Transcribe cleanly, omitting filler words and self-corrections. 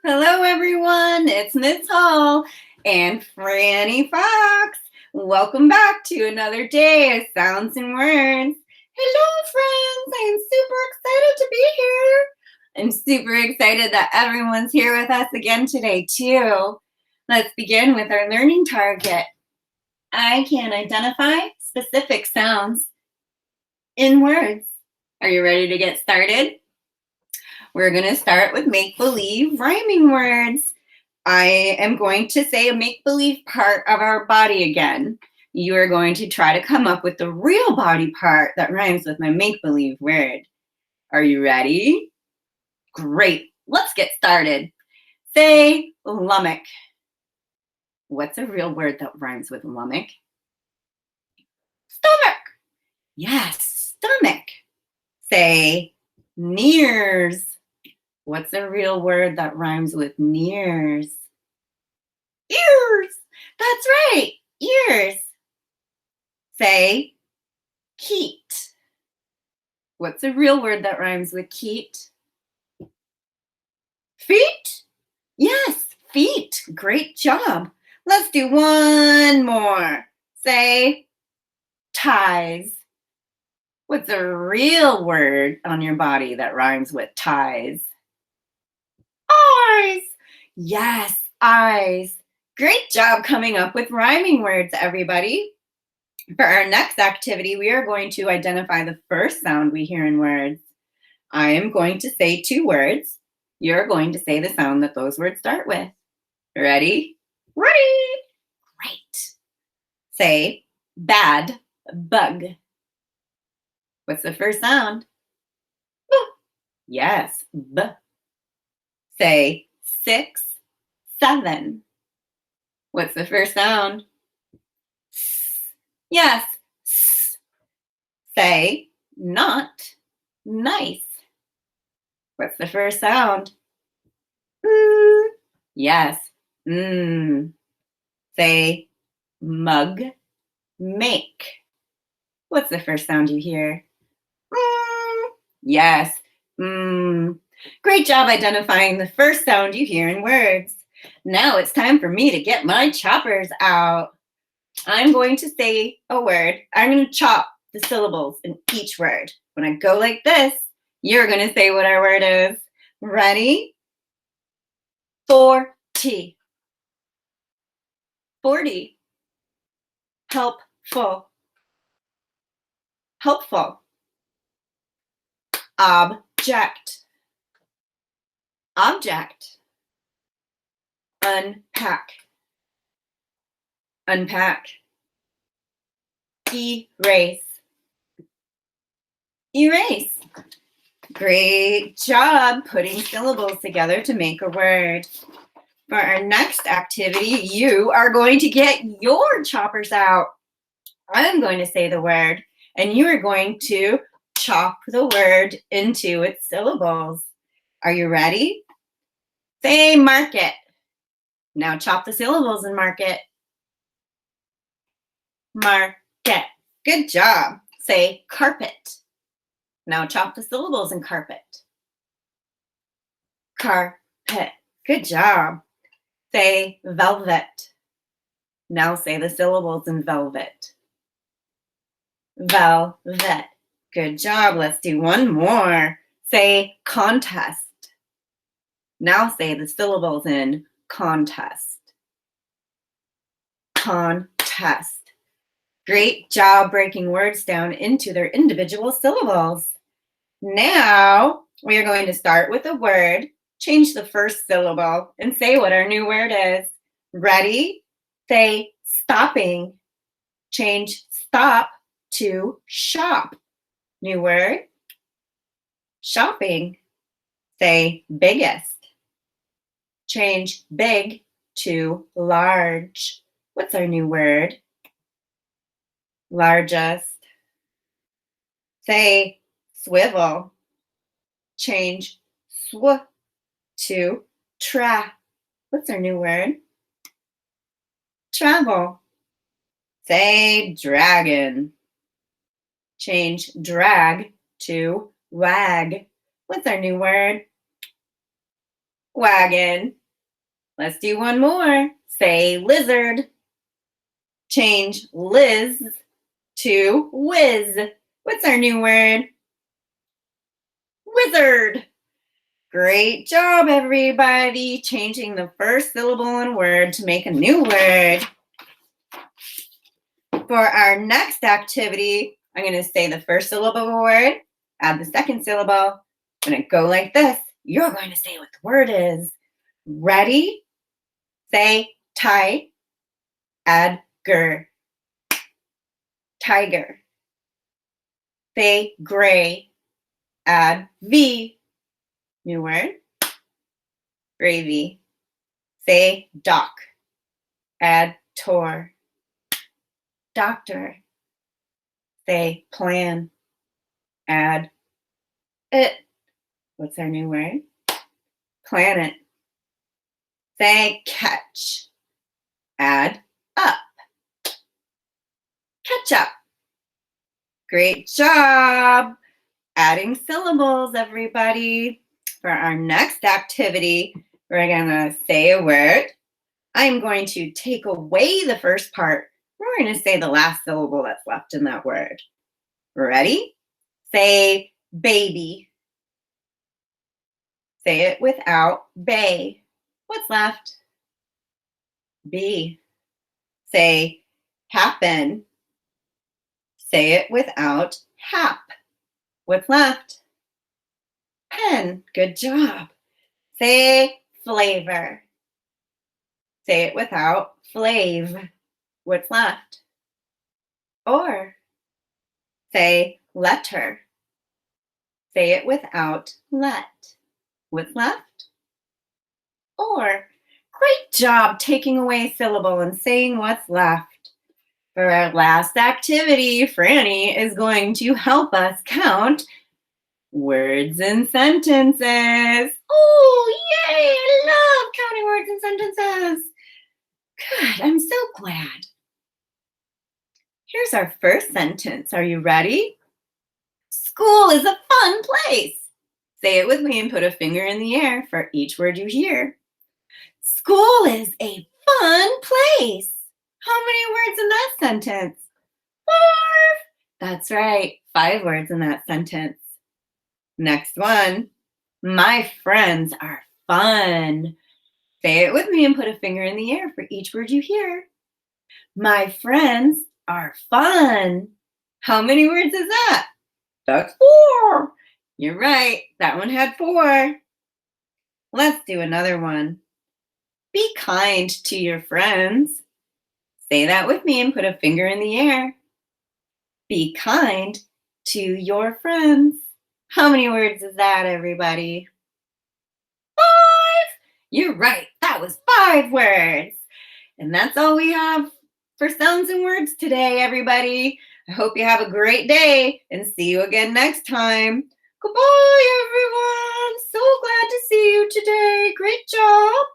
Hello, everyone. It's Miss Hall and Franny Fox. Welcome back to another day of Sounds and Words. Hello, friends. I am super excited to be here. I'm super excited that everyone's here with us again today, too. Let's begin with our learning target. I can identify specific sounds in words. Are you ready to get started? We're going to start with make-believe rhyming words. I am going to say a make-believe part of our body again. You are going to try to come up with the real body part that rhymes with my make-believe word. Are you ready? Great. Let's get started. Say lummock. What's a real word that rhymes with lummock? Stomach. Yes, stomach. Say nears. What's a real word that rhymes with nears? Ears. That's right, ears. Say keet. What's a real word that rhymes with keet? Feet? Yes, feet. Great job. Let's do one more. Say ties. What's a real word on your body that rhymes with ties? Eyes. Yes, eyes. Great job coming up with rhyming words, everybody. For our next activity, we are going to identify the first sound we hear in words. I am going to say two words. You're going to say the sound that those words start with. Ready? Ready. Great. Say bad bug. What's the first sound? B. Yes, B. Say 6, 7. What's the first sound? S. Yes, S. Say not nice. What's the first sound? Mm. Yes, mm. Say mug make. What's the first sound you hear? Mm. Yes, mm. Great job identifying the first sound you hear in words. Now it's time for me to get my choppers out. I'm going to say a word. I'm going to chop the syllables in each word. When I go like this, you're going to say what our word is. Ready? 40. 40. Helpful. Helpful. Object. Object. Unpack. Unpack. Erase. Erase. Great job putting syllables together to make a word. For our next activity, you are going to get your choppers out. I'm going to say the word, and you are going to chop the word into its syllables. Are you ready? Say market. Now chop the syllables and market. Market. Good job. Say carpet. Now chop the syllables in carpet. Carpet. Good job. Say velvet. Now say the syllables in velvet. Velvet. Good job. Let's do one more. Say contest. Now say the syllables in contest. Contest. Great job breaking words down into their individual syllables. Now we are going to start with a word, change the first syllable, and say what our new word is. Ready? Say stopping. Change stop to shop. New word, shopping. Say biggest. Change big to large. What's our new word? Largest. Say swivel. Change sw to tra. What's our new word? Travel. Say dragon. Change drag to wag. What's our new word? wagon. Let's do one more. Say lizard. Change Liz to whiz. What's our new word? Wizard. Great job, everybody, changing the first syllable in a word to make a new word. For our next activity, I'm going to say the first syllable of a word, add the second syllable, and it go like this. You're going to say what the word is. Ready? Say tie, add ger. Tiger. Say gray, add V. New word. Gravy. Say dock, add tor. Doctor. Say plan, add it. What's our new word? Planet. Say catch, add up. Ketchup. Great job adding syllables, everybody. For our next activity, we're going to say a word. I'm going to take away the first part. We're going to say the last syllable that's left in that word. Ready? Say baby. Say it without bay. What's left? B. Say happen. Say it without hap. What's left? Pen. Good job. Say flavor. Say it without flave. What's left? Or. Say letter. Say it without let. What's left? Or. Great job taking away syllable and saying what's left. For our last activity, Franny is going to help us count words and sentences. Oh, yay! I love counting words and sentences. Good, I'm so glad. Here's our first sentence. Are you ready? School is a fun place. Say it with me and put a finger in the air for each word you hear. School is a fun place. How many words in that sentence? 5. That's right, 5 words in that sentence. Next one. My friends are fun. Say it with me and put a finger in the air for each word you hear. My friends are fun. How many words is that? That's 4. You're right, that one had 4. Let's do another one. Be kind to your friends. Say that with me and put a finger in the air. Be kind to your friends. How many words is that, everybody? 5. You're right, that was 5 words. And that's all we have for sounds and words today, everybody. I hope you have a great day and see you again next time. Goodbye, everyone. So glad to see you today. Great job.